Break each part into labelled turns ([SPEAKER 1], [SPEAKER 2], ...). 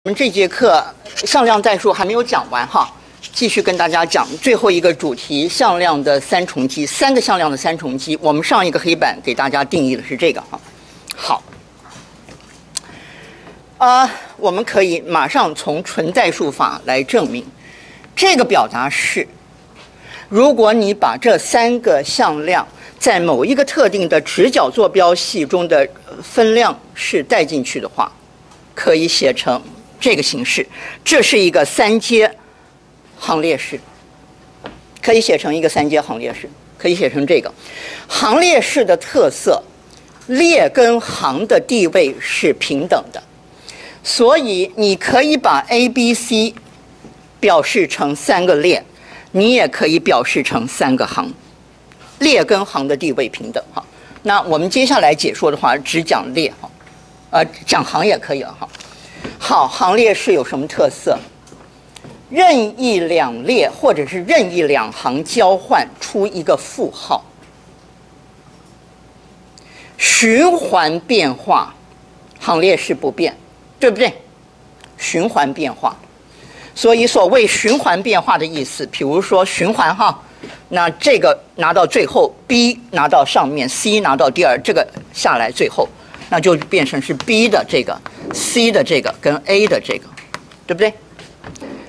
[SPEAKER 1] 我们这节课向量代数还没有讲完哈，继续跟大家讲最后一个主题：向量的三重积，三个向量的三重积。我们上一个黑板给大家定义的是这个哈。好，我们可以马上从纯代数法来证明，这个表达式，如果你把这三个向量在某一个特定的直角坐标系中的分量式带进去的话，可以写成这个形式，这是一个三阶行列式，可以写成一个三阶行列式，可以写成这个行列式的特色，列跟行的地位是平等的，所以你可以把 A、B、C 表示成三个列，你也可以表示成三个行，列跟行的地位平等哈。那我们接下来解说的话，只讲列哈，讲行也可以了哈。好，行列式有什么特色？任意两列或者是任意两行交换出一个负号，循环变化，行列式不变，对不对？循环变化，所以所谓循环变化的意思，比如说循环哈，那这个拿到最后 ，B 拿到上面 ，C 拿到第二，这个下来最后，那就变成是 B 的这个。C 的这个跟 A 的这个，对不对？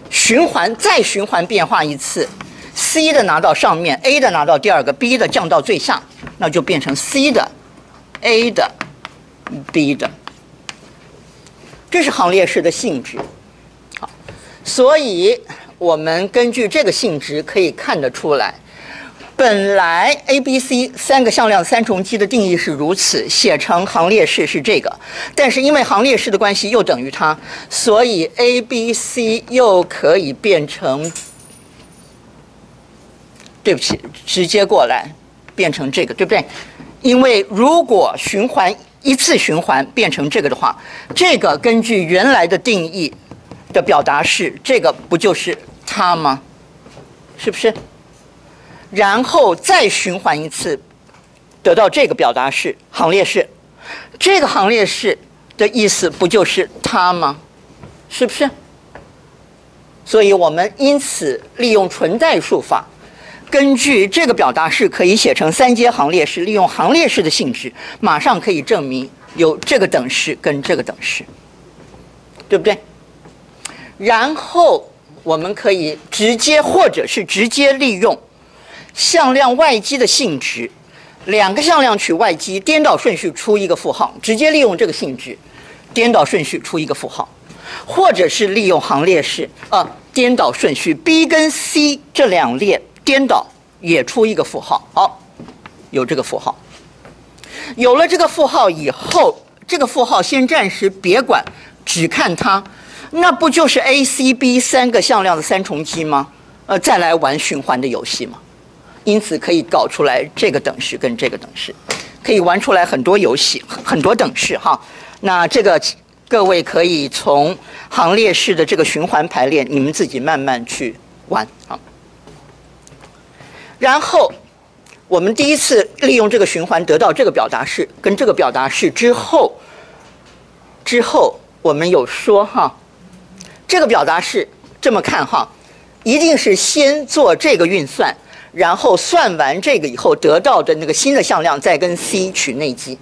[SPEAKER 1] 循环再循环变化一次 ，C 的拿到上面 ，A 的拿到第二个 ，B 的降到最下，那就变成 C 的、A 的、B 的。这是行列式的性质。好，所以我们根据这个性质可以看得出来，本来 A、B、C 三个向量三重积的定义是如此，写成行列式是这个，但是因为行列式的关系又等于它，所以 A、B、C 又可以变成，对不起，直接过来变成这个，对不对？因为如果循环一次循环变成这个的话，这个根据原来的定义的表达式，这个不就是它吗？是不是？然后再循环一次，得到这个表达式行列式，这个行列式的意思不就是它吗？是不是？所以我们因此利用纯代数法，根据这个表达式可以写成三阶行列式，利用行列式的性质，马上可以证明有这个等式跟这个等式，对不对？然后我们可以直接或者是直接利用向量外积的性质，两个向量取外积，颠倒顺序出一个负号，直接利用这个性质，颠倒顺序出一个负号，或者是利用行列式，颠倒顺序 B 跟 C 这两列颠倒也出一个负号。好，有这个负号，有了这个负号以后，这个负号先暂时别管，只看它，那不就是 A、C、B 三个向量的三重积吗？再来玩循环的游戏吗？因此可以搞出来这个等式跟这个等式，可以玩出来很多游戏，很多等式哈。那这个各位可以从行列式的这个循环排列，你们自己慢慢去玩啊。然后我们第一次利用这个循环得到这个表达式跟这个表达式之后我们有说哈，这个表达式这么看哈，一定是先做这个运算。然后算完这个以后得到的那个新的向量，再跟 C 取内积。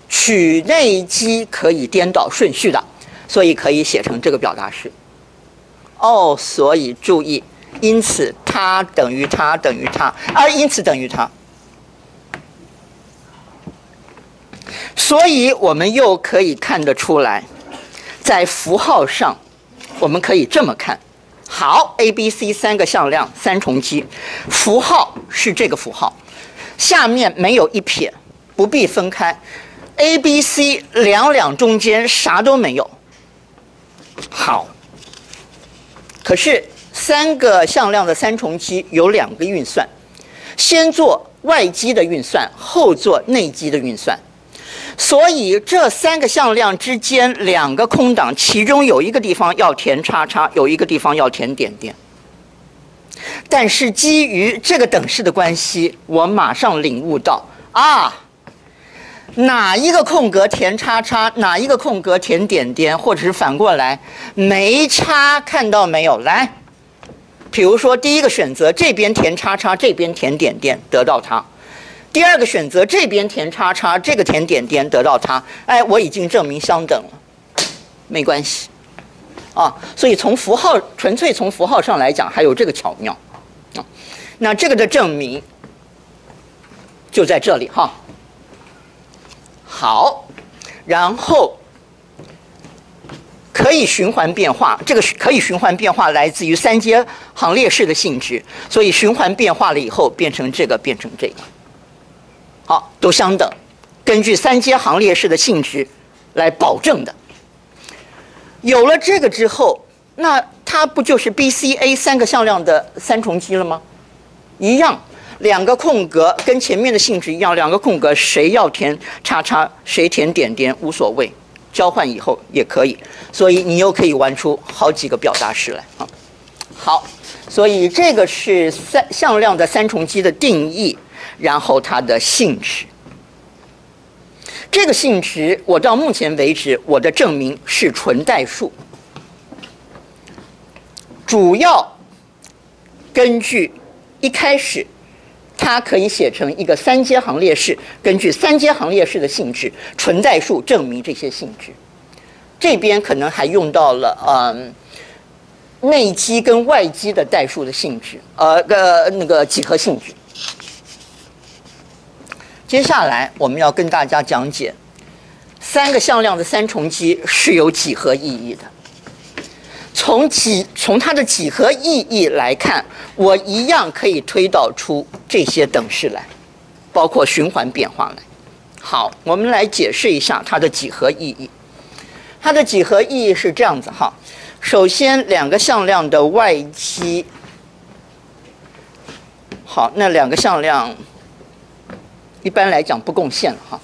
[SPEAKER 1] 取内积可以颠倒顺序的，所以可以写成这个表达式。所以注意，因此它等于它等于它，因此等于它。所以我们又可以看得出来，在符号上，我们可以这么看。好 ，A、B、C 三个向量三重积，符号是这个符号，下面没有一撇，不必分开。A、B、C 两中间啥都没有。好，可是三个向量的三重积有两个运算，先做外积的运算，后做内积的运算。所以这三个向量之间两个空档，其中有一个地方要填叉叉，有一个地方要填点点。但是基于这个等式的关系，我马上领悟到哪一个空格填叉叉，哪一个空格填点点，或者是反过来没叉，看到没有？来，比如说第一个选择，这边填叉叉，这边填点点，得到它；第二个选择，这边填叉叉，这个填点点，得到它。哎，我已经证明相等了，没关系啊。所以从符号，纯粹从符号上来讲，还有这个巧妙啊。那这个的证明就在这里哈。好，然后可以循环变化，这个可以循环变化来自于三阶行列式的性质，所以循环变化了以后变成这个，变成这个，好，都相等，根据三阶行列式的性质来保证的。有了这个之后，那它不就是 BCA 三个向量的三重基了吗？一样。两个空格跟前面的性质一样，两个空格谁要填叉叉，谁填点点无所谓，交换以后也可以，所以你又可以玩出好几个表达式来啊。好，所以这个是向量的三重基的定义，然后它的性质。这个性质我到目前为止我的证明是纯代数，主要根据一开始。它可以写成一个三阶行列式，根据三阶行列式的性质，纯代数证明这些性质。这边可能还用到了内基跟外基的代数的性质，那个几何性质。接下来我们要跟大家讲解三个向量的三重基是有几何意义的。从它的几何意义来看，我一样可以推导出这些等式来，包括循环变化来。好，我们来解释一下它的几何意义。它的几何意义是这样子哈，首先两个向量的外基，好，那两个向量一般来讲不共线了哈，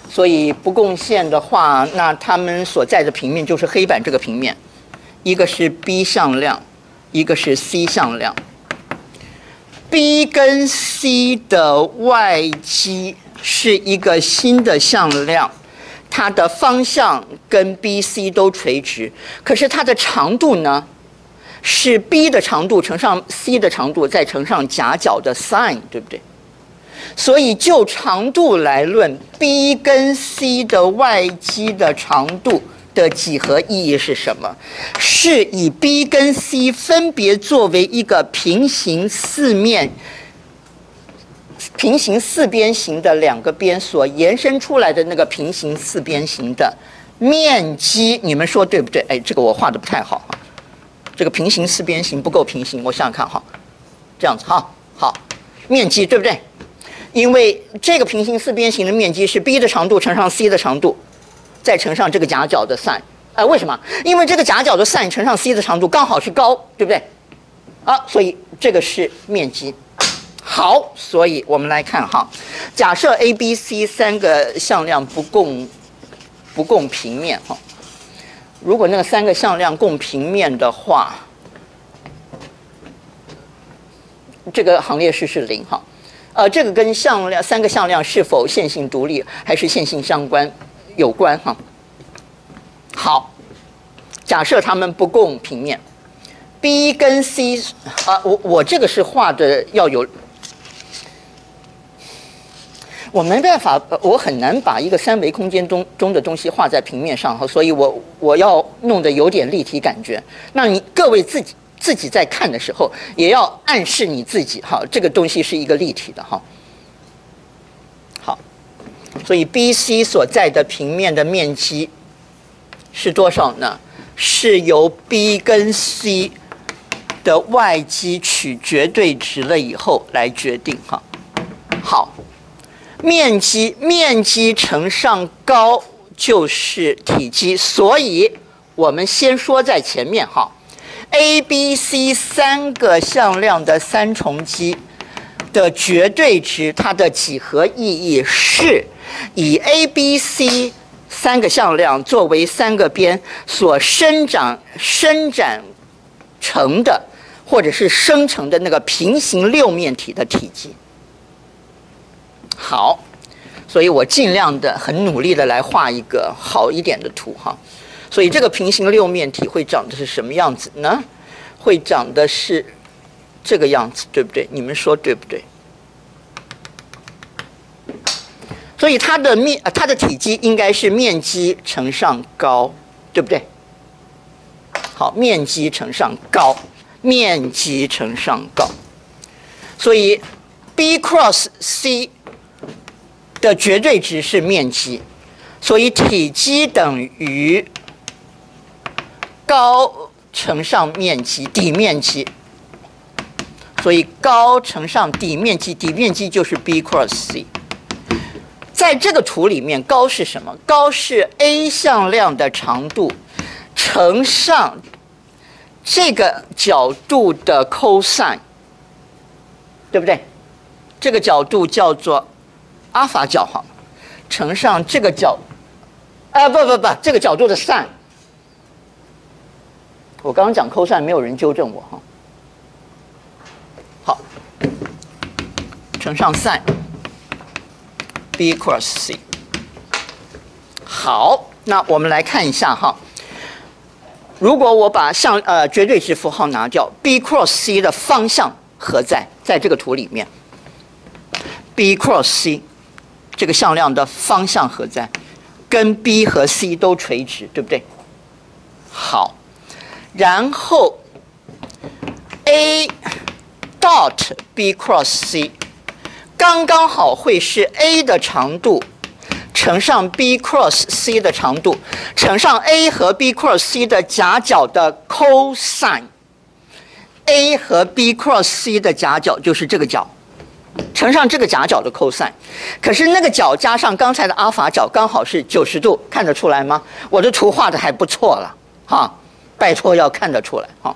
[SPEAKER 1] 所以不共线的话，那它们所在的平面就是黑板这个平面。一个是 B 向量，一个是 C 向量。B 跟 C 的外基是一个新的向量，它的方向跟 BC 都垂直，可是它的长度呢，是 B 的长度乘上 C 的长度，再乘上夹角的 sin， 对不对？所以就长度来论 ，B 跟 C 的外基的长度的几何意义是什么？是以 B 跟 C 分别作为一个平行四边形的两个边所延伸出来的那个平行四边形的面积，你们说对不对？哎，这个我画的不太好哈，这个平行四边形不够平行，我想想看哈，这样子哈，好，面积对不对？因为这个平行四边形的面积是 B 的长度乘上 C 的长度，再乘上这个夹角的 sin，为什么？因为这个夹角的 sin 乘上 C 的长度刚好是高，对不对？所以这个是面积。好，所以我们来看哈，假设 A、B、C 三个向量不共平面哈，如果那个三个向量共平面的话，这个行列式是0哈。这个跟三个向量是否线性独立还是线性相关有关哈。好，假设它们不共平面 ，B 跟 C 我这个是画的要有，我没办法，我很难把一个三维空间中的东西画在平面上哈，所以我要弄得有点立体感觉。那你各位自己在看的时候，也要暗示你自己哈，这个东西是一个立体的哈。好，所以 BC 所在的平面的面积是多少呢？是由 B 跟 C 的外基取绝对值了以后来决定哈。好，面积乘上高就是体积，所以我们先说在前面哈。A、B、C 三个向量的三重基的绝对值，它的几何意义是以 A、B、C 三个向量作为三个边所伸展成的，或者是生成的那个平行六面体的体积。好，所以我尽量的很努力的来画一个好一点的图哈。所以这个平行六面体会长的是什么样子呢？会长的是这个样子，对不对？你们说对不对？所以它的体积应该是面积乘上高，对不对？好，面积乘上高，面积乘上高。所以 B cross C 的绝对值是面积，所以体积等于高乘上面积，底面积。所以高乘上底面积，底面积就是 B cross C。在这个图里面，高是什么？高是 A 向量的长度乘上这个角度的 cosine， 对不对？这个角度叫做阿尔法角哈，乘上这个角，不，这个角度的 sin。我刚刚讲 cosine， 没有人纠正我哈。好，乘上 sin B cross C。好，那我们来看一下哈。如果我把绝对值符号拿掉 ，B cross C 的方向何在？在这个图里面 ，B cross C 这个向量的方向何在？跟 B 和 C 都垂直，对不对？好，然后 A dot B cross C 刚刚好会是 A 的长度乘上 B cross C 的长度，乘上 A 和 B cross C 的夹角的 cosine。A 和 B cross C 的夹角就是这个角，乘上这个夹角的 cosine。可是那个角加上刚才的阿尔法角刚好是90度，看得出来吗？我的图画的还不错了哈，拜托要看得出来哈。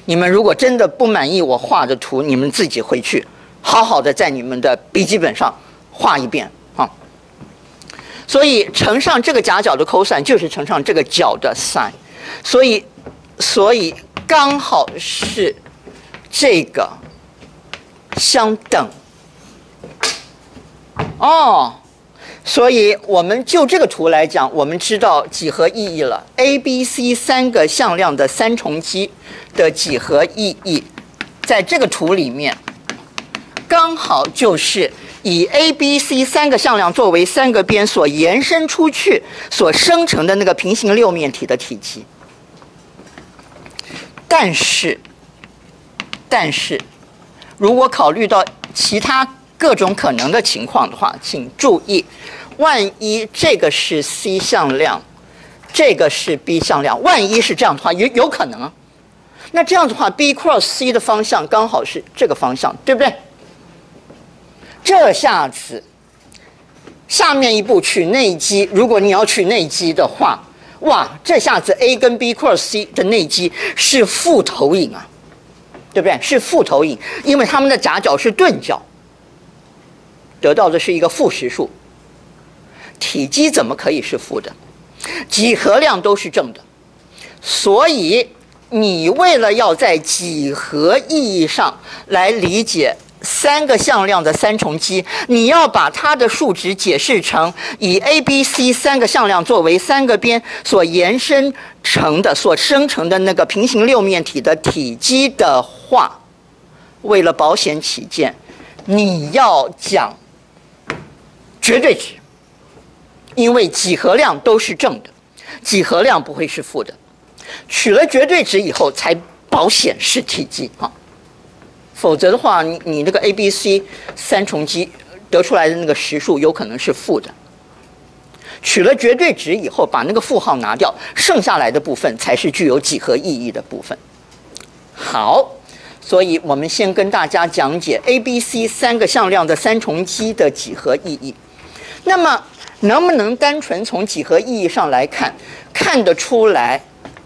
[SPEAKER 1] 你们如果真的不满意我画的图，你们自己回去好好的在你们的笔记本上画一遍啊。所以乘上这个夹角的 cosine 就是乘上这个角的 sin， 所以刚好是这个相等。哦，所以我们就这个图来讲，我们知道几何意义了。A、B、C 三个向量的三重积的几何意义，在这个图里面，刚好就是以 A、B、C 三个向量作为三个边所延伸出去所生成的那个平行六面体的体积。但是，如果考虑到其他各种可能的情况的话，请注意，万一这个是 C 向量，这个是 B 向量，万一是这样的话，有可能啊。那这样的话 ，B cross C 的方向刚好是这个方向，对不对？这下子，下面一步取内积，如果你要取内积的话，哇，这下子 A 跟 B cross C 的内积是负投影啊，对不对？是负投影，因为它们的夹角是钝角，得到的是一个负实数。体积怎么可以是负的？几何量都是正的，所以你为了要在几何意义上来理解三个向量的三重积，你要把它的数值解释成以 A、B、C 三个向量作为三个边所延伸成的、所生成的那个平行六面体的体积的话，为了保险起见，你要讲绝对值，因为几何量都是正的，几何量不会是负的。取了绝对值以后，才保险是体积啊。否则的话，你那个 A、B、C 三重积得出来的那个实数有可能是负的。取了绝对值以后，把那个负号拿掉，剩下来的部分才是具有几何意义的部分。好，所以我们先跟大家讲解 A、B、C 三个向量的三重积的几何意义。那么，能不能单纯从几何意义上来看，看得出来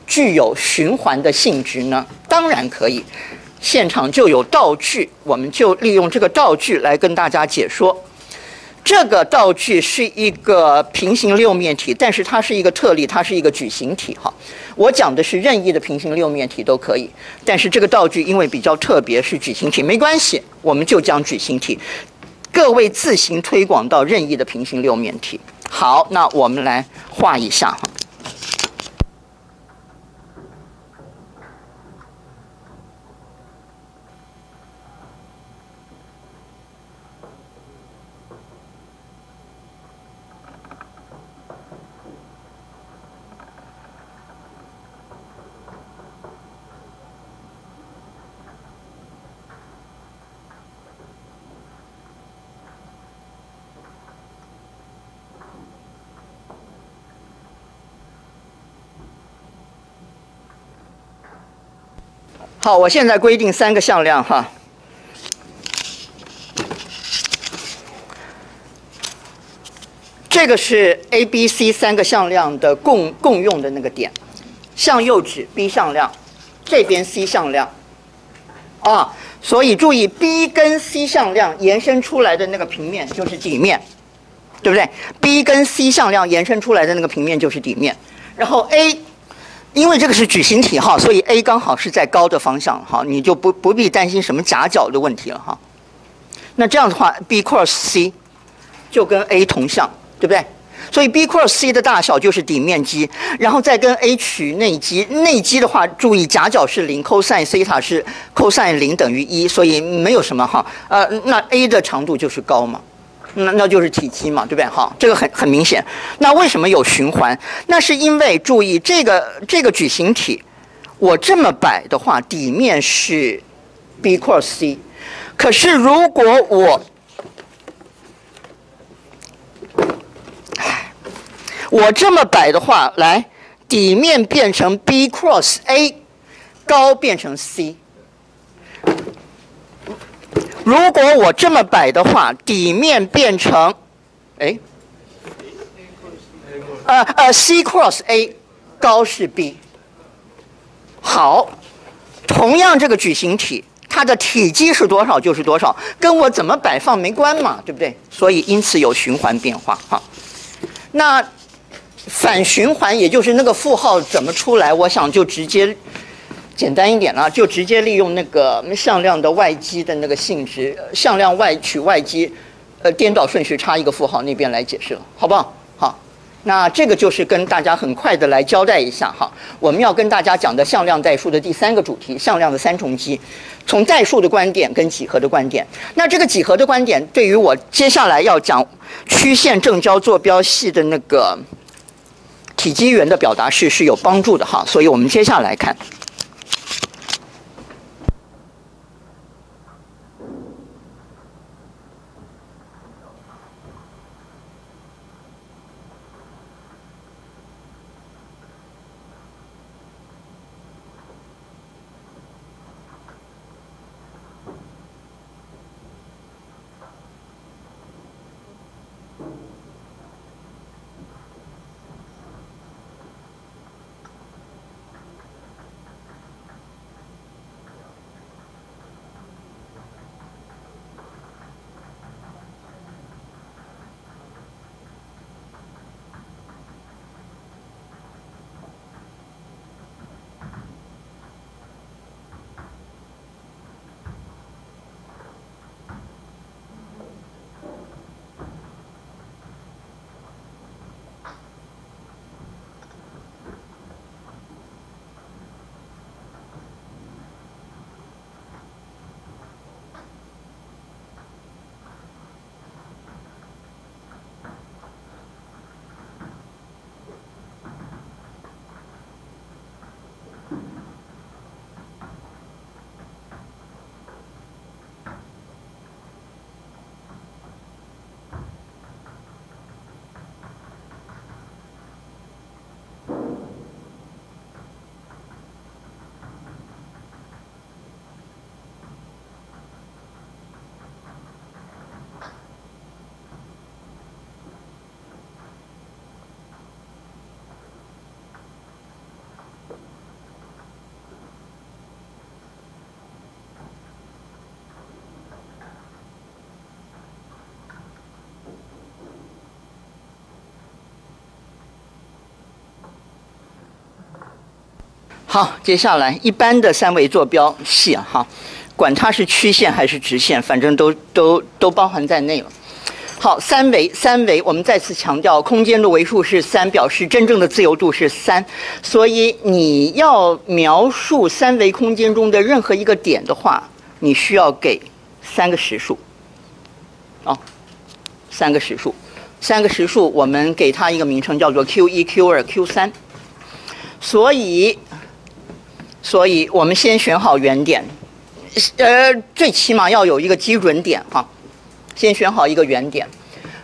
[SPEAKER 1] 具有循环的性质呢？当然可以。现场就有道具，我们就利用这个道具来跟大家解说。这个道具是一个平行六面体，但是它是一个特例，它是一个矩形体哈。我讲的是任意的平行六面体都可以，但是这个道具因为比较特别，是矩形体，没关系，我们就讲矩形体。各位自行推广到任意的平行六面体。好，那我们来画一下哈。好，我现在规定3个向量哈。这个是 A、B、C 3个向量的共用的那个点，向右指 B 向量，这边 C 向量。啊，所以注意 B 跟 C 向量延伸出来的那个平面就是底面，对不对 ？B 跟 C 向量延伸出来的那个平面就是底面，然后 A。因为这个是矩形体哈，所以 A 刚好是在高的方向哈，你就不必担心什么夹角的问题了哈。那这样的话 ，B cross C 就跟 A 同向，对不对？所以 B cross C 的大小就是底面积，然后再跟 A 取内积。内积的话，注意夹角是0 ，cosine 西塔是 cosine 0等于1，所以没有什么哈。那 A 的长度就是高嘛。那就是体积嘛，对不对？好，这个很明显。那为什么有循环？那是因为注意这个矩形体，我这么摆的话，底面是 B cross C， 可是如果我这么摆的话，来，底面变成 B cross A， 高变成 C。如果我这么摆的话，底面变成，C cross A， 高是 B。好，同样这个矩形体，它的体积是多少就是多少，跟我怎么摆放没关嘛，对不对？所以因此有循环变化哈。那反循环也就是那个负号怎么出来，我想就直接。简单一点了，就直接利用那个向量的外积的那个性质，向量外取外积，颠倒顺序差一个负号那边来解释了，好不好？好，那这个就是跟大家很快的来交代一下哈，我们要跟大家讲的向量代数的第3个主题，向量的3重积，从代数的观点跟几何的观点。那这个几何的观点对于我接下来要讲曲线正交坐标系的那个体积元的表达式是有帮助的哈，所以我们接下来看。好，接下来一般的3维坐标系哈，管它是曲线还是直线，反正都包含在内了。好，三维，我们再次强调，空间的维数是3，表示真正的自由度是3。所以你要描述三维空间中的任何一个点的话，你需要给3个实数。3个实数，3个实数，我们给它一个名称叫做 Q1、Q2、Q3。所以我们先选好原点，最起码要有一个基准点哈。先选好一个原点，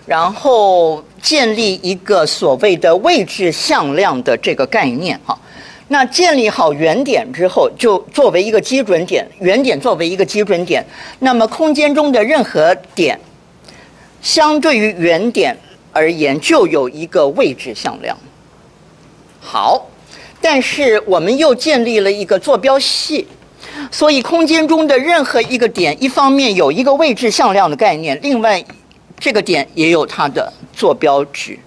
[SPEAKER 1] 然后建立一个所谓的位置向量的这个概念哈。那建立好原点之后，就作为一个基准点，原点作为一个基准点，那么空间中的任何点，相对于原点而言，就有一个位置向量。好，但是我们又建立了一个坐标系。所以空间中的任何一个点，一方面有一个位置向量的概念，另外这个点也有它的坐标值，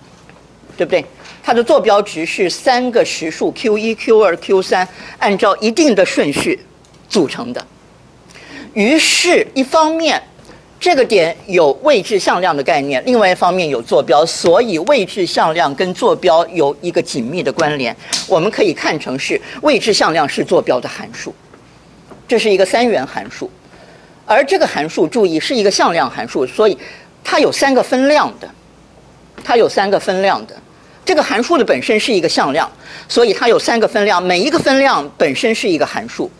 [SPEAKER 1] 对不对？它的坐标值是3个实数 Q1、Q2、Q3 按照一定的顺序组成的。于是，一方面这个点有位置向量的概念，另外一方面有坐标，所以位置向量跟坐标有一个紧密的关联。我们可以看成是位置向量是坐标的函数。这是一个3元函数，而这个函数注意是一个向量函数，所以它有3个分量的。这个函数的本身是一个向量，所以它有3个分量，每一个分量本身是一个函数，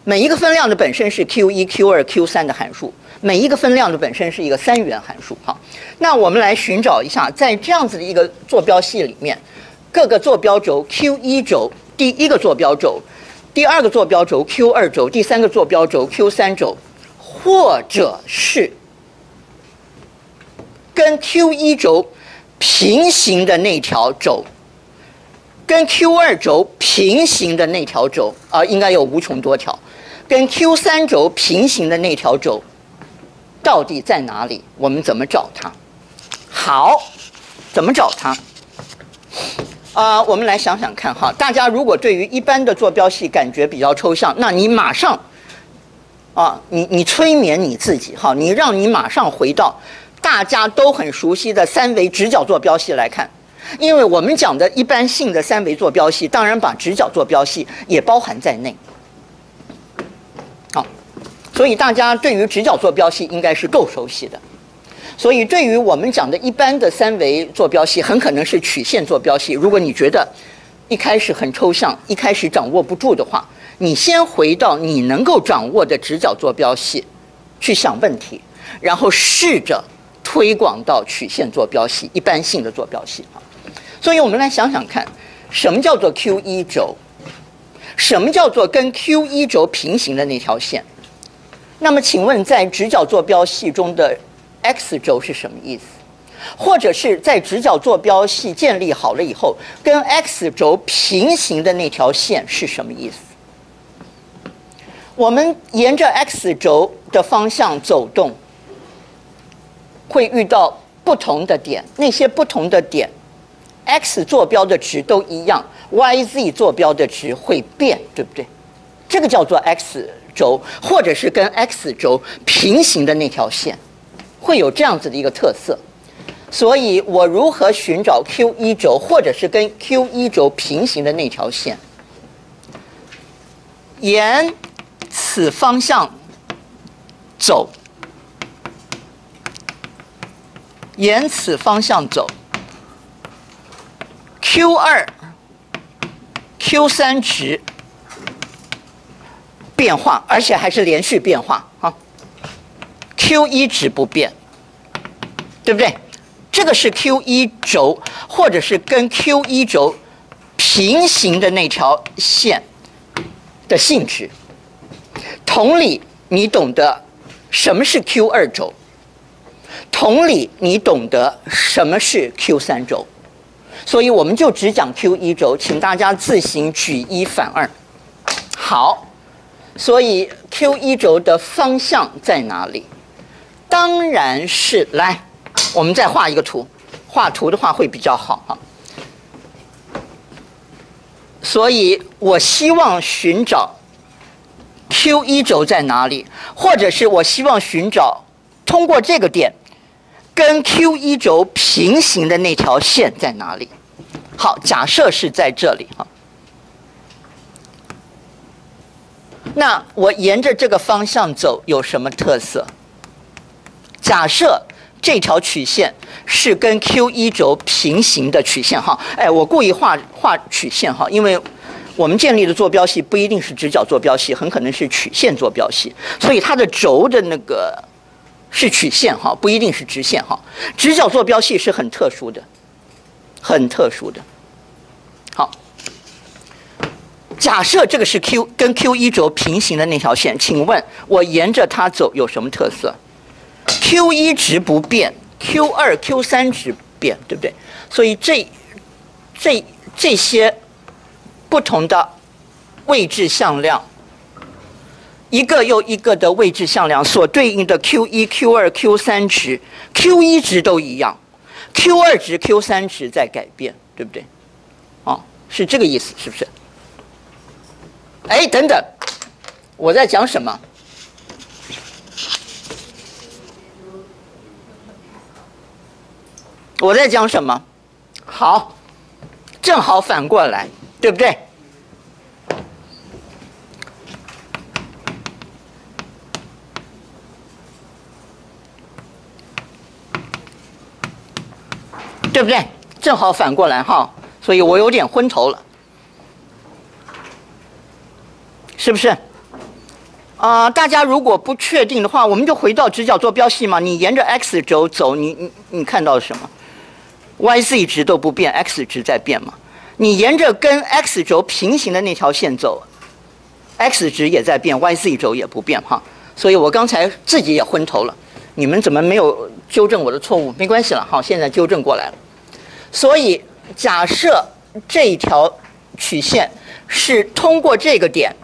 [SPEAKER 1] 每一个分量的本身是 Q1、Q2、Q3 的函数，每一个分量的本身是一个3元函数。好，那我们来寻找一下，在这样子的一个坐标系里面，各个坐标轴 Q1 轴，第一个坐标轴。第2个坐标轴 Q2 轴，第3个坐标轴 Q3 轴，或者是跟 Q1 轴平行的那条轴，跟 Q2 轴平行的那条轴应该有无穷多条，跟 Q3 轴平行的那条轴到底在哪里？我们怎么找它？好，怎么找它？我们来想想看哈，大家如果对于一般的坐标系感觉比较抽象，那你马上你催眠你自己哈，让你马上回到大家都很熟悉的3维直角坐标系来看，因为我们讲的一般性的3维坐标系，当然把直角坐标系也包含在内。好，所以大家对于直角坐标系应该是够熟悉的。所以，对于我们讲的一般的3维坐标系，很可能是曲线坐标系。如果你觉得一开始很抽象，一开始掌握不住的话，你先回到你能够掌握的直角坐标系去想问题，然后试着推广到曲线坐标系、一般性的坐标系。所以我们来想想看，什么叫做 Q1 轴？什么叫做跟 Q1 轴平行的那条线？那么，请问在直角坐标系中的X 轴是什么意思？或者是在直角坐标系建立好了以后，跟 X 轴平行的那条线是什么意思？我们沿着 X 轴的方向走动，会遇到不同的点，那些不同的点 ，X 坐标的值都一样 ，YZ 坐标的值会变，对不对？这个叫做 X 轴，或者是跟 X 轴平行的那条线。会有这样子的一个特色，所以我如何寻找 Q1 轴，或者是跟 Q1 轴平行的那条线？沿此方向走，沿此方向走 ，Q2、Q3值变化，而且还是连续变化啊。Q1 值不变，对不对？这个是 Q1 轴，或者是跟 Q1 轴平行的那条线的性质。同理，你懂得什么是 Q2 轴，同理，你懂得什么是 Q3 轴。所以我们就只讲 Q1 轴，请大家自行举一反二。好，所以 Q1 轴的方向在哪里？当然是来，我们再画一个图，画图的话会比较好哈。所以我希望寻找 Q1 轴在哪里，或者是我希望寻找通过这个点跟 Q1 轴平行的那条线在哪里。好，假设是在这里哈。那我沿着这个方向走有什么特色？假设这条曲线是跟 Q1 轴平行的曲线哈，哎，我故意画曲线哈，因为我们建立的坐标系不一定是直角坐标系，很可能是曲线坐标系，所以它的轴的那个是曲线哈，不一定是直线哈。直角坐标系是很特殊的，很特殊的。好，假设这个是跟 Q1 轴平行的那条线，请问我沿着它走有什么特色？ Q1 值不变 ，Q2、Q3 值不变，对不对？所以这些不同的位置向量，一个又一个的位置向量所对应的 Q1、Q2、Q3 值 ，Q1 值都一样 ，Q2 值、Q3 值在改变，对不对？哦，是这个意思，是不是？哎，等等，我在讲什么？我在讲什么？好，正好反过来，对不对？对不对？正好反过来哈，所以我有点昏头了，是不是？大家如果不确定的话，我们就回到直角坐标系嘛。你沿着 x 轴走，你看到什么？YZ 值都不变 ，x 值在变嘛。你沿着跟 x 轴平行的那条线走 ，x 值也在变 ，YZ 轴也不变哈。所以我刚才自己也昏头了，你们怎么没有纠正我的错误？没关系了，好，现在纠正过来了。所以假设这一条曲线是通过这个点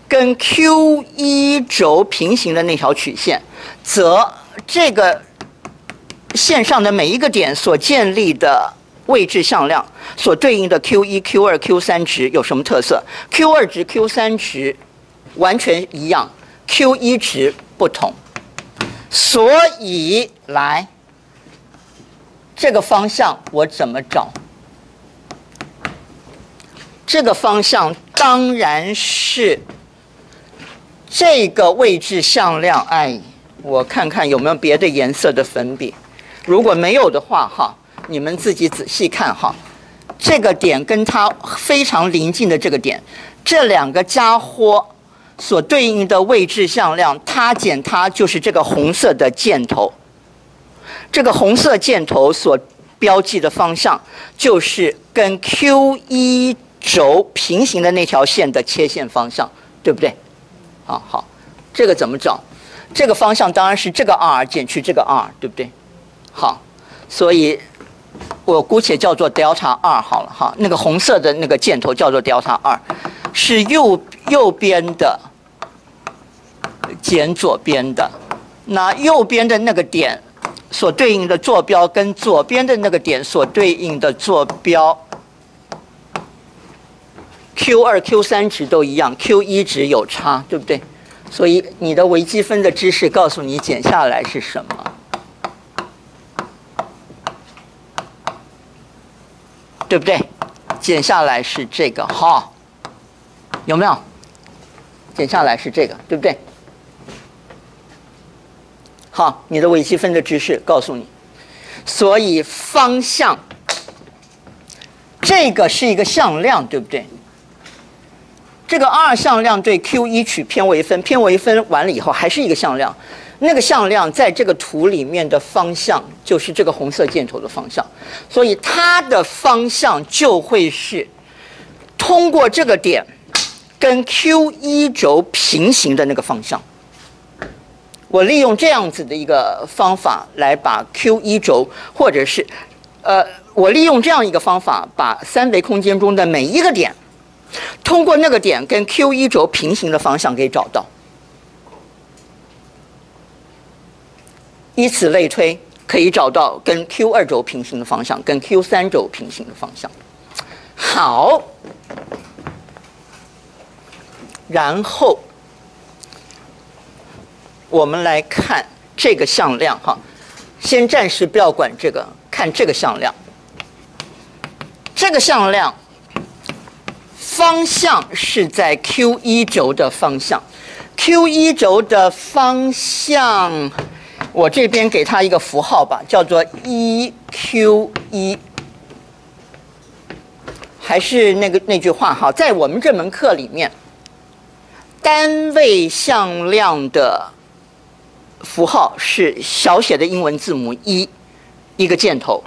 [SPEAKER 1] 跟 Q1 轴平行的那条曲线，则这个线上的每一个点所建立的位置向量所对应的 Q1、Q2、Q3 值有什么特色 ？Q2 值、Q3 值完全一样 ，Q1 值不同。所以来这个方向我怎么找？这个方向当然是这个位置向量。哎，我看看有没有别的颜色的粉笔。如果没有的话，哈，你们自己仔细看哈。这个点跟它非常临近的这个点，这两个家伙所对应的位置向量，它减它就是这个红色的箭头。这个红色箭头所标记的方向，就是跟 Q1 轴平行的那条线的切线方向，对不对？好，这个怎么找？这个方向当然是这个 r 减去这个 r， 对不对？好，所以我姑且叫做 delta 2好了哈。那个红色的那个箭头叫做 delta 2，是右边的减左边的。那右边的那个点所对应的坐标跟左边的那个点所对应的坐标 Q2、Q3 值都一样 ，Q1 值有差，对不对？所以你的微积分的知识告诉你减下来是什么，对不对？减下来是这个哈，有没有？减下来是这个，对不对？好，你的微积分的知识告诉你，所以方向这个是一个向量，对不对？这个 r 向量对 Q1 取偏微分，偏微分完了以后还是一个向量，那个向量在这个图里面的方向就是这个红色箭头的方向，所以它的方向就会是通过这个点跟 Q1 轴平行的那个方向。我利用这样子的一个方法来把 Q1 轴，或者是我利用这样一个方法把三维空间中的每一个点通过那个点跟 Q1 轴平行的方向给找到，以此类推，可以找到跟 Q2 轴平行的方向，跟 Q3 轴平行的方向。好，然后我们来看这个向量哈，先暂时不要管这个，看这个向量。这个向量方向是在 Q1 轴的方向 ，Q1 轴的方向，我这边给它一个符号吧，叫做 1Q1。还是那句话哈，在我们这门课里面，单位向量的符号是小写的英文字母1，一个箭头，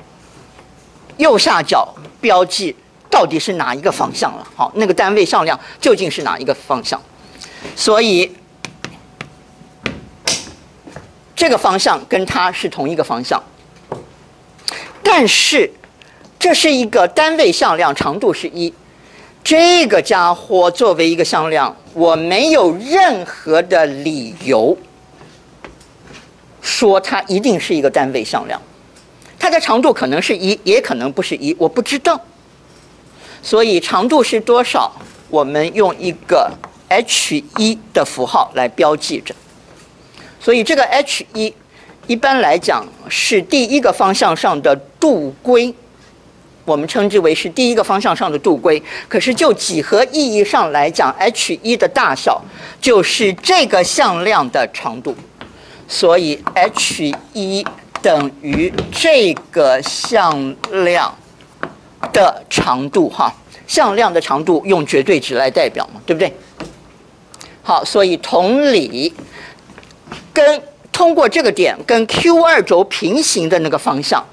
[SPEAKER 1] 右下角标记到底是哪一个方向了。好，那个单位向量究竟是哪一个方向？所以这个方向跟它是同一个方向，但是这是一个单位向量，长度是1。这个家伙作为一个向量，我没有任何的理由说它一定是一个单位向量。它的长度可能是1，也可能不是1，我不知道。所以长度是多少，我们用一个 h1 的符号来标记着。所以这个 h1 一般来讲是第一个方向上的度规。我们称之为是第一个方向上的度规，可是就几何意义上来讲 ，h1 的大小就是这个向量的长度，所以 h1 等于这个向量的长度哈。向量的长度用绝对值来代表嘛，对不对？好，所以同理，通过这个点跟 Q2 轴平行的那个方向。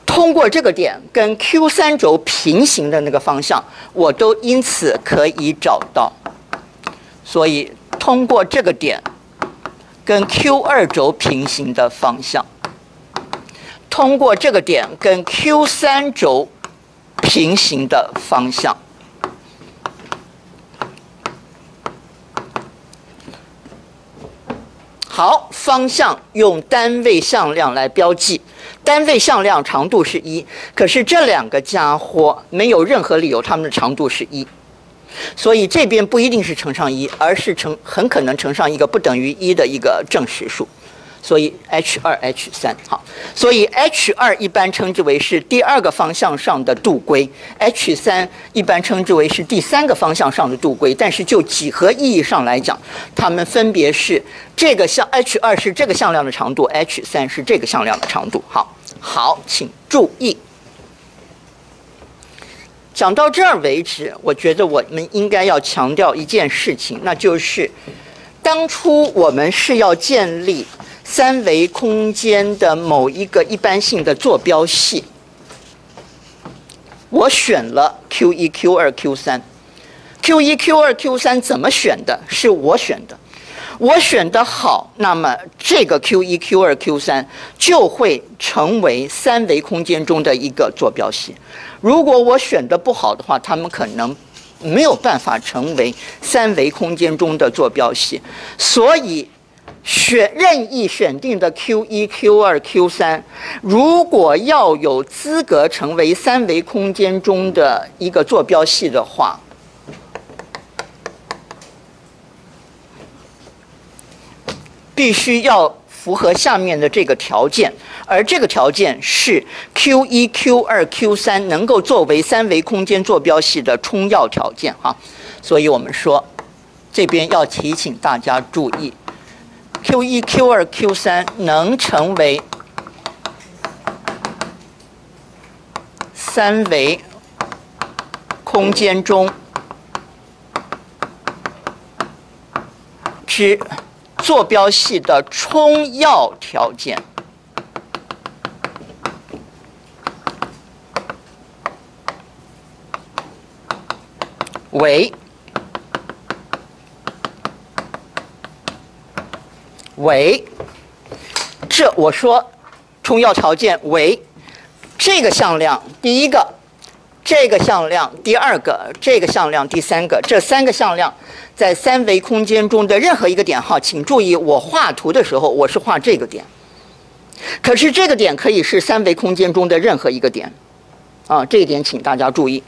[SPEAKER 1] 通过这个点跟 Q3 轴平行的那个方向，我都因此可以找到。所以通过这个点跟 Q2 轴平行的方向，通过这个点跟 Q3 轴平行的方向，好，方向用单位向量来标记。单位向量长度是1，可是这两个家伙没有任何理由它们的长度是1，所以这边不一定是乘上1，而是很可能乘上一个不等于1的一个正实数，所以 h2、h3 好，所以 h2 一般称之为是第二个方向上的度规 ，h3 一般称之为是第三个方向上的度规，但是就几何意义上来讲，它们分别是这个h2 是这个向量的长度 ，h3 是这个向量的长度。好，请注意。讲到这儿为止，我觉得我们应该要强调一件事情，那就是当初我们是要建立三维空间的某一个一般性的坐标系。我选了 Q1、Q2、Q3。Q1、Q2、Q3 怎么选的？是我选的。我选得好，那么这个 Q1、Q2、Q3 就会成为三维空间中的一个坐标系。如果我选得不好的话，它们可能没有办法成为三维空间中的坐标系。所以任意选定的 Q1、Q2、Q3，如果要有资格成为三维空间中的一个坐标系的话，必须要符合下面的这个条件，而这个条件是 Q1、Q2、Q3 能够作为三维空间坐标系的充要条件哈。所以我们说，这边要提醒大家注意 ，Q1、Q2、Q3 能成为三维空间中之坐标系的充要条件为这我说充要条件为这个向量第一个，这个向量第二个，这个向量第三个，这三个向量在三维空间中的任何一个点哈，请注意，我画图的时候我是画这个点，可是这个点可以是三维空间中的任何一个点，啊，这一点请大家注意。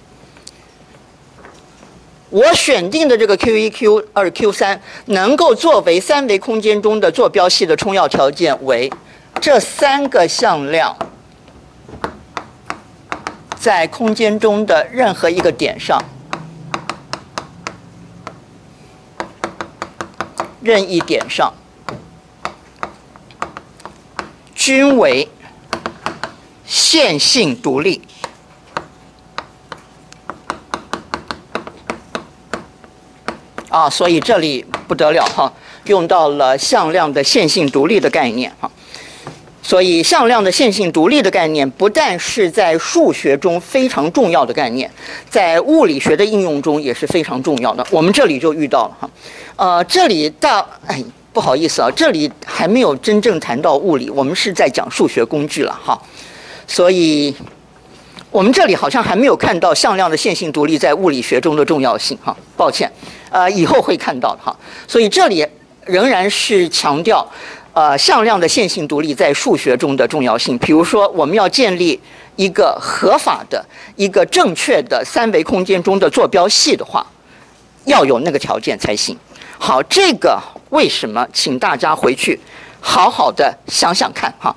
[SPEAKER 1] 我选定的这个 Q1、Q2、Q3能够作为三维空间中的坐标系的充要条件为这3个向量在空间中的任何一个点上，任意点上，均为线性独立。所以这里不得了哈，用到了向量的线性独立的概念哈。所以向量的线性独立的概念，不但是在数学中非常重要的概念，在物理学的应用中也是非常重要的。我们这里就遇到了哈。这里不好意思啊，这里还没有真正谈到物理，我们是在讲数学工具了哈。所以我们这里好像还没有看到向量的线性独立在物理学中的重要性哈，抱歉，以后会看到的哈。所以这里仍然是强调向量的线性独立在数学中的重要性。比如说，我们要建立一个合法的、一个正确的三维空间中的坐标系的话，要有那个条件才行。好，这个为什么？请大家回去好好的想想看哈。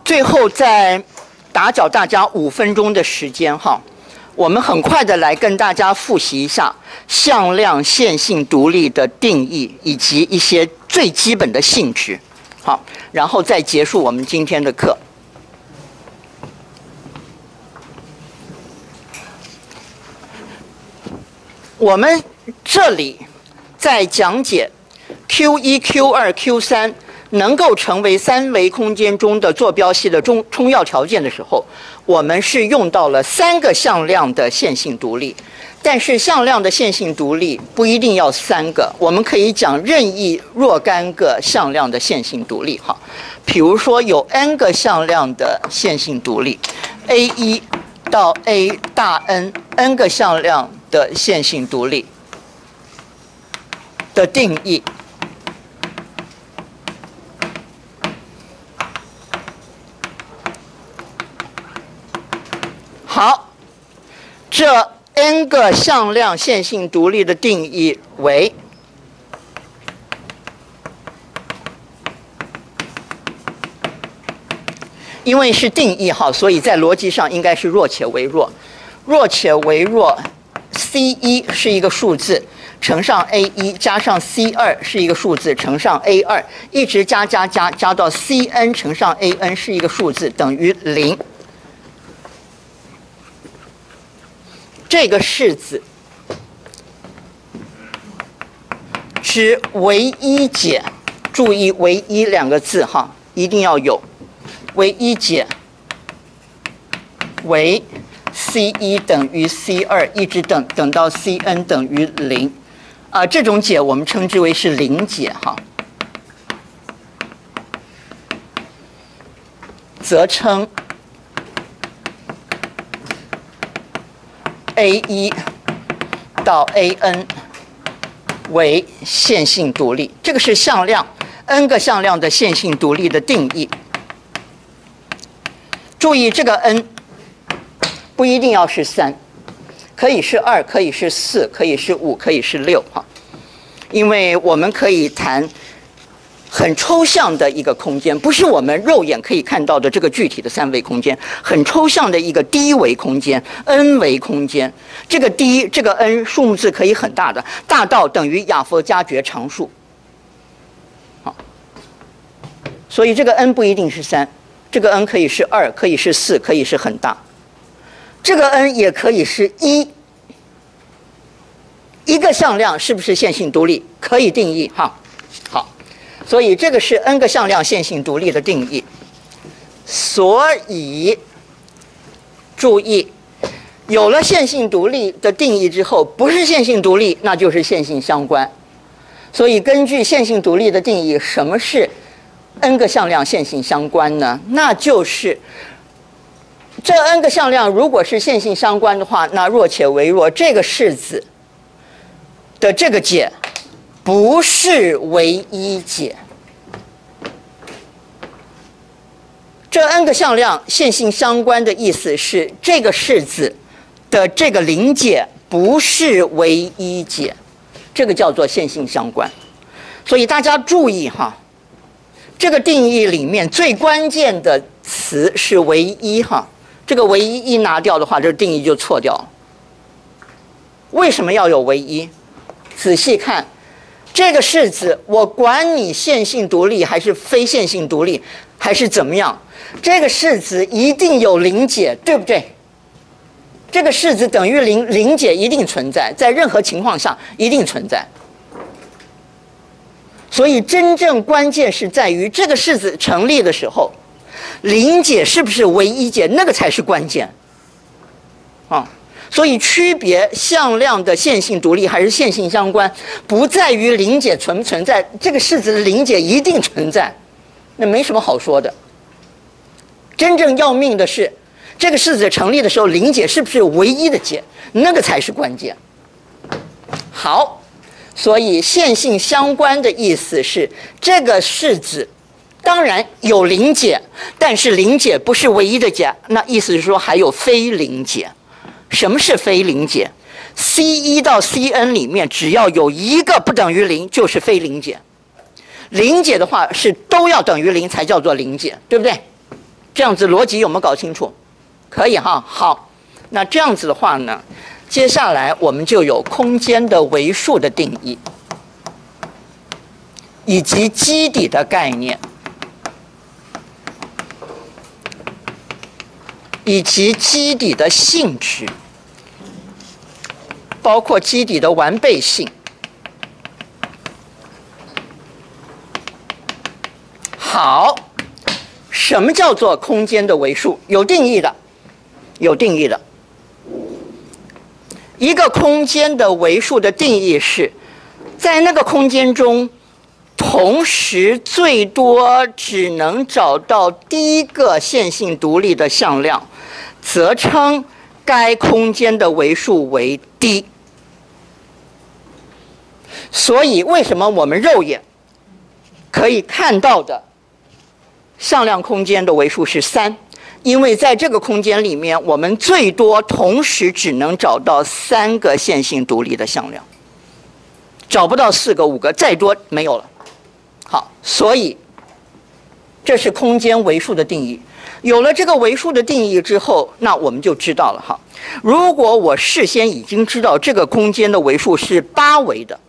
[SPEAKER 1] 最后再打搅大家5分钟的时间哈，我们很快的来跟大家复习一下向量线性独立的定义以及一些最基本的性质，好，然后再结束我们今天的课。我们这里在讲解 Q1、Q2、Q3。能够成为三维空间中的坐标系的充要条件的时候，我们是用到了3个向量的线性独立。但是向量的线性独立不一定要3个，我们可以讲任意若干个向量的线性独立哈。比如说有 n 个向量的线性独立 ，A1 到 A 大 n 个向量的线性独立的定义。好，这 n 个向量线性独立的定义为因为是定义哈，所以在逻辑上应该是弱且为弱，弱且为弱 ，C1 是一个数字乘上 A1 加上 C2 是一个数字乘上 A2， 一直加到 Cn 乘上 An 是一个数字等于0。这个式子之唯一解，注意唯一2个字哈，一定要有。唯一解为 C1 等于 C2， 一直等到 Cn 等于0，这种解我们称之为是零解哈，则称 A1 到 An 为线性独立，这个是向量 n 个向量的线性独立的定义。注意这个 n 不一定要是3，可以是2，可以是4，可以是5，可以是6哈，因为我们可以谈很抽象的一个空间，不是我们肉眼可以看到的这个具体的3维空间，很抽象的一个低维空间 n 维空间。这个这个 n 数目字可以很大的，大到等于亚佛加决常数。好，所以这个 n 不一定是3，这个 n 可以是2，可以是4，可以是很大。这个 n 也可以是1。一个向量是不是线性独立？可以定义哈。好。所以这个是 n 个向量线性独立的定义。所以注意，有了线性独立的定义之后，不是线性独立，那就是线性相关。所以根据线性独立的定义，什么是 n 个向量线性相关呢？那就是这 n 个向量如果是线性相关的话，那若且为若，这个式子的这个解不是唯一解。这 n 个向量线性相关的意思是，这个式子的这个临解不是唯一解，这个叫做线性相关。所以大家注意哈，这个定义里面最关键的词是唯一哈。这个唯一一拿掉的话，这个定义就错掉了。为什么要有唯一？仔细看，这个式子，我管你线性独立还是非线性独立，还是怎么样，这个式子一定有临解，对不对？这个式子等于零，临解一定存在，在任何情况下一定存在。所以真正关键是在于这个式子成立的时候，临解是不是唯一解，那个才是关键啊。所以区别向量的线性独立还是线性相关，不在于临解存不存在，这个式子的临解一定存在，那没什么好说的。真正要命的是，这个式子成立的时候，临解是不是唯一的解，那个才是关键。好，所以线性相关的意思是，这个式子当然有临解，但是临解不是唯一的解，那意思是说还有非临解。什么是非临解 ？C1 到 Cn 里面只要有一个不等于零，就是非临解。临解的话是都要等于零才叫做临解，对不对？这样子逻辑有没有搞清楚？可以哈。好，那这样子的话呢，接下来我们就有空间的维数的定义，以及基底的概念，以及基底的性质，包括基底的完备性。好，什么叫做空间的维数？有定义的，有定义的。一个空间的维数的定义是，在那个空间中，同时最多只能找到第一个线性独立的向量，则称该空间的维数为 D。所以，为什么我们肉眼可以看到的向量空间的维数是3？因为在这个空间里面，我们最多同时只能找到3个线性独立的向量，找不到4个、5个，再多没有了。好，所以这是空间维数的定义。有了这个维数的定义之后，那我们就知道了哈。如果我事先已经知道这个空间的维数是8维的，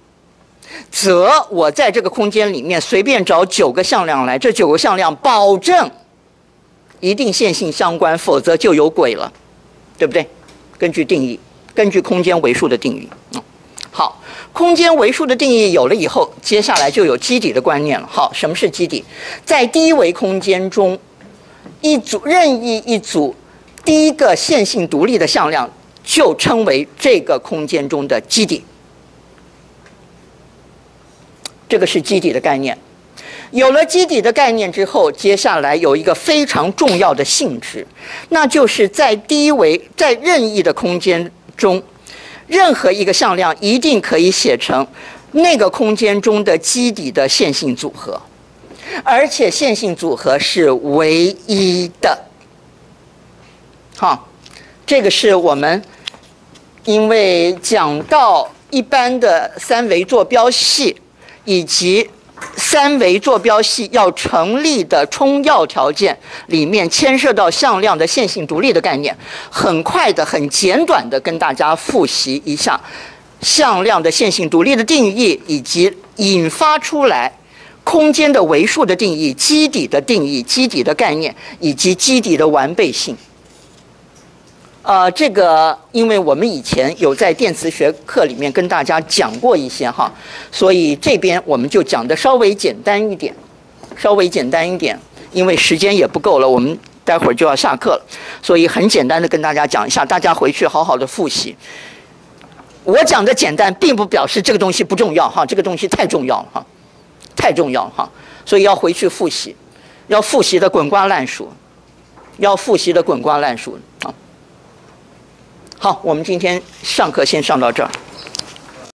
[SPEAKER 1] 则我在这个空间里面随便找9个向量来，这9个向量保证一定线性相关，否则就有鬼了，对不对？根据定义，根据空间维数的定义。好，空间维数的定义有了以后，接下来就有基底的观念了。好，什么是基底？在第一维空间中，任意一组第一个线性独立的向量，就称为这个空间中的基底。这个是基底的概念。有了基底的概念之后，接下来有一个非常重要的性质，那就是在在任意的空间中，任何一个向量一定可以写成那个空间中的基底的线性组合，而且线性组合是唯一的。好，这个是我们因为讲到一般的3维坐标系以及3维坐标系要成立的充要条件里面牵涉到向量的线性独立的概念，很快的、很简短的跟大家复习一下向量的线性独立的定义，以及引发出来空间的维数的定义、基底的定义、基底的概念以及基底的完备性。这个因为我们以前有在电磁学课里面跟大家讲过一些哈，所以这边我们就讲的稍微简单一点，因为时间也不够了，我们待会儿就要下课了，所以很简单的跟大家讲一下，大家回去好好的复习。我讲的简单，并不表示这个东西不重要哈，这个东西太重要了哈，太重要了哈，所以要回去复习，要复习的滚瓜烂熟。要复习的滚瓜烂熟啊。好，我们今天上课先上到这儿。